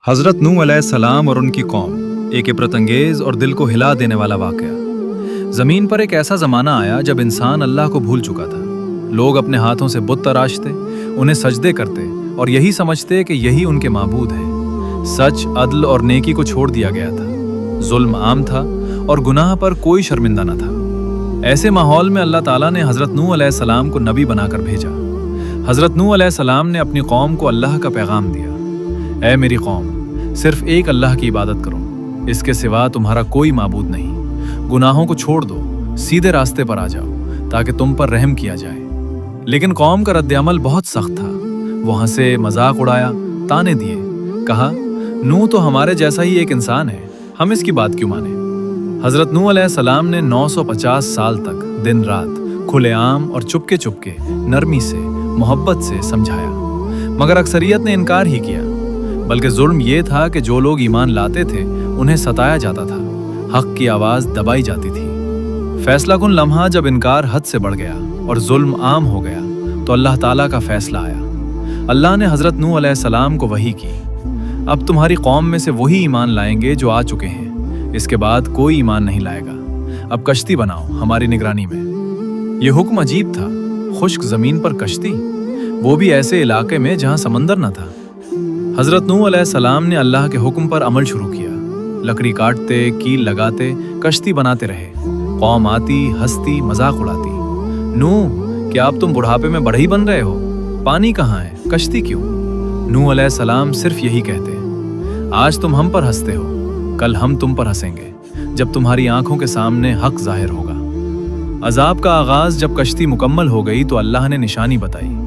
हज़रत नूह अलैहिस्सलाम और उनकी कौम, एक इबरत अंगेज़ और दिल को हिला देने वाला वाक़या। ज़मीन पर एक ऐसा ज़माना आया जब इंसान अल्लाह को भूल चुका था। लोग अपने हाथों से बुत तराशते, उन्हें सजदे करते और यही समझते कि यही उनके माबूद हैं। सच, अदल और नेकी को छोड़ दिया गया था। जुल्म आम था और गुनाह पर कोई शर्मिंदा न था। ऐसे माहौल में अल्लाह ताला ने हज़रत नूह अलैहिस्सलाम को नबी बनाकर भेजा। हज़रत नूह अलैहिस्सलाम ने अपनी कौम को अल्लाह का पैगाम दिया। ऐ मेरी कौम, सिर्फ एक अल्लाह की इबादत करो, इसके सिवा तुम्हारा कोई माबूद नहीं। गुनाहों को छोड़ दो, सीधे रास्ते पर आ जाओ ताकि तुम पर रहम किया जाए। लेकिन कौम का रद्द-ए-अमल बहुत सख्त था। वो हंसे, मजाक उड़ाया, ताने दिए। कहा, नूह तो हमारे जैसा ही एक इंसान है, हम इसकी बात क्यों माने। हज़रत नूह अलैहिस्सलाम ने 950 साल तक दिन रात खुलेआम और चुपके चुपके नरमी से, मोहब्बत से समझाया, मगर अक्सरियत ने इनकार ही किया। बल्कि जुल्म ये था कि जो लोग ईमान लाते थे उन्हें सताया जाता था, हक की आवाज़ दबाई जाती थी। फैसला कुन लम्हा जब इनकार हद से बढ़ गया और जुल्म आम हो गया तो अल्लाह ताला का फैसला आया। अल्लाह ने हज़रत नूह अलैहिस्सलाम को वही की, अब तुम्हारी कौम में से वही ईमान लाएंगे जो आ चुके हैं, इसके बाद कोई ईमान नहीं लाएगा। अब कश्ती बनाओ हमारी निगरानी में। यह हुक्म अजीब था, खुश्क ज़मीन पर कश्ती, वो भी ऐसे इलाके में जहाँ समंदर न था। हज़रत नूह अलैहिस्सलाम ने अल्लाह के हुक्म पर अमल शुरू किया। लकड़ी काटते, कील लगाते, कश्ती बनाते रहे। कौम आती, हंसती, मजाक उड़ाती। नूह, क्या अब तुम बुढ़ापे में बढ़ई बन रहे हो? पानी कहाँ है, कश्ती क्यों? नूह अलैहिस्सलाम सिर्फ यही कहते, आज तुम हम पर हंसते हो, कल हम तुम पर हंसेंगे जब तुम्हारी आंखों के सामने हक जाहिर होगा। अजाब का आगाज जब कश्ती मुकम्मल हो गई तो अल्लाह ने निशानी बताई।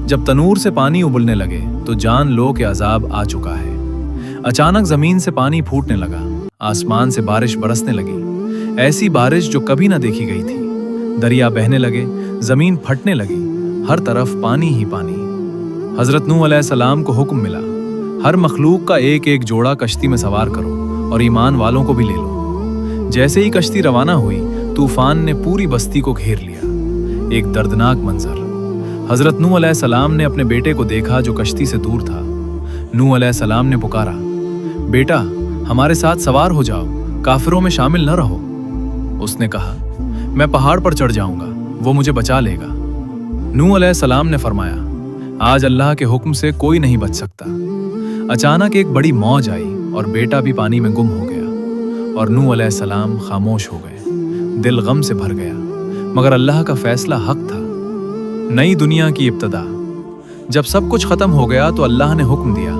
जब तनूर से पानी उबलने लगे तो जान लो कि अजाब आ चुका है। अचानक जमीन से पानी फूटने लगा, आसमान से बारिश बरसने लगी, ऐसी बारिश जो कभी न देखी गई थी। दरिया बहने लगे, जमीन फटने लगी, हर तरफ पानी ही पानी। हजरत नूह अलैहिस्सलाम को हुक्म मिला, हर मखलूक का एक एक जोड़ा कश्ती में सवार करो और ईमान वालों को भी ले लो। जैसे ही कश्ती रवाना हुई, तूफान ने पूरी बस्ती को घेर लिया। एक दर्दनाक मंजर। हज़रत नूह अलैहिस्सलाम ने अपने बेटे को देखा जो कश्ती से दूर था। नूह अलैहिस्सलाम ने पुकारा, बेटा हमारे साथ सवार हो जाओ, काफिरों में शामिल न रहो। उसने कहा, मैं पहाड़ पर चढ़ जाऊंगा, वो मुझे बचा लेगा। नूह अलैहिस्सलाम ने फरमाया, आज अल्लाह के हुक्म से कोई नहीं बच सकता। अचानक एक बड़ी मौज आई और बेटा भी पानी में गुम हो गया और नूह अलैहिस्सलाम खामोश हो गए। दिल गम से भर गया, मगर अल्लाह का फैसला हक था। नई दुनिया की इब्तदा। जब सब कुछ खत्म हो गया तो अल्लाह ने हुक्म दिया,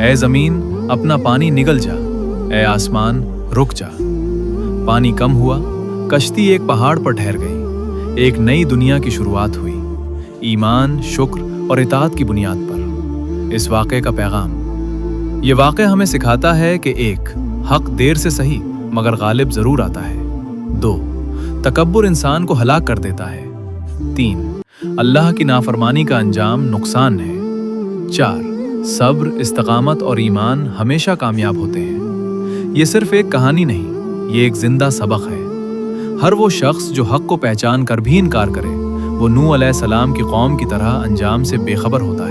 ऐ जमीन अपना पानी निगल जा, ऐ आसमान रुक जा। पानी कम हुआ, कश्ती एक पहाड़ पर ठहर गई। एक नई दुनिया की शुरुआत हुई, ईमान, शुक्र और इताअत की बुनियाद पर। इस वाक़े का पैगाम, ये वाक़े हमें सिखाता है कि एक, हक देर से सही मगर गालिब जरूर आता है। 2, तकब्बुर इंसान को हलाक कर देता है। 3, अल्लाह की नाफरमानी का अंजाम नुकसान है। 4, सब्र, इस्तकामत और ईमान हमेशा कामयाब होते हैं। ये सिर्फ एक कहानी नहीं, ये एक जिंदा सबक है। हर वो शख्स जो हक को पहचान कर भी इनकार करे, वो नूह अलैहिस्सलाम की कौम की तरह अंजाम से बेखबर होता है।